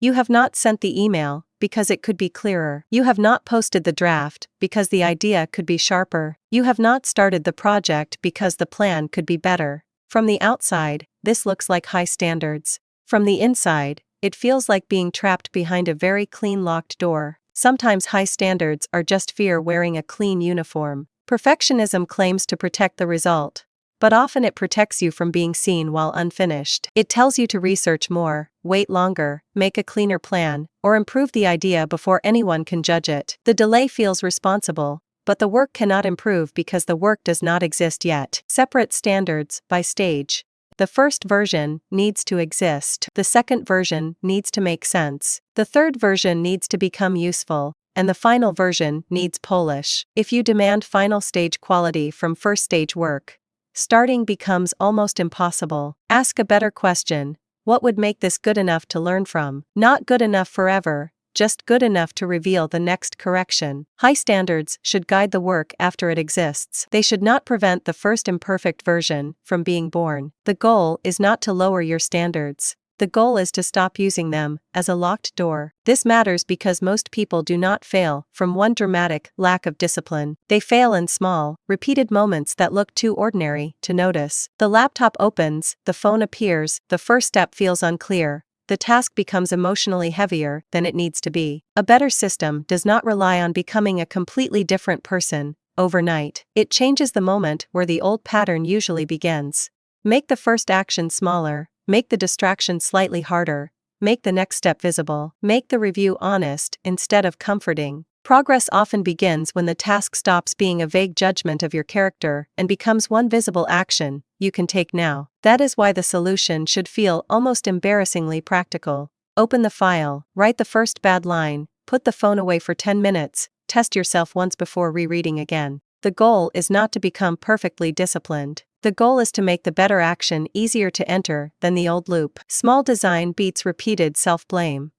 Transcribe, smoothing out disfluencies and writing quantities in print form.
You have not sent the email, because it could be clearer. You have not posted the draft, because the idea could be sharper. You have not started the project because the plan could be better. From the outside, this looks like high standards. From the inside, it feels like being trapped behind a very clean locked door. Sometimes high standards are just fear wearing a clean uniform. Perfectionism claims to protect the result, but often it protects you from being seen while unfinished. It tells you to research more, wait longer, make a cleaner plan, or improve the idea before anyone can judge it. The delay feels responsible, but the work cannot improve because the work does not exist yet. Separate standards by stage. The first version needs to exist. The second version needs to make sense. The third version needs to become useful, and the final version needs polish. If you demand final stage quality from first stage work, starting becomes almost impossible. Ask a better question: what would make this good enough to learn from? Not good enough forever, just good enough to reveal the next correction. High standards should guide the work after it exists. They should not prevent the first imperfect version from being born. The goal is not to lower your standards. The goal is to stop using them as a locked door. This matters because most people do not fail from one dramatic lack of discipline. They fail in small, repeated moments that look too ordinary to notice. The laptop opens, the phone appears, the first step feels unclear. The task becomes emotionally heavier than it needs to be. A better system does not rely on becoming a completely different person overnight. It changes the moment where the old pattern usually begins. Make the first action smaller. Make the distraction slightly harder. Make the next step visible. Make the review honest instead of comforting. Progress often begins when the task stops being a vague judgment of your character and becomes one visible action you can take now. That is why the solution should feel almost embarrassingly practical. Open the file, write the first bad line, put the phone away for 10 minutes, test yourself once before rereading again. The goal is not to become perfectly disciplined. The goal is to make the better action easier to enter than the old loop. Small design beats repeated self-blame.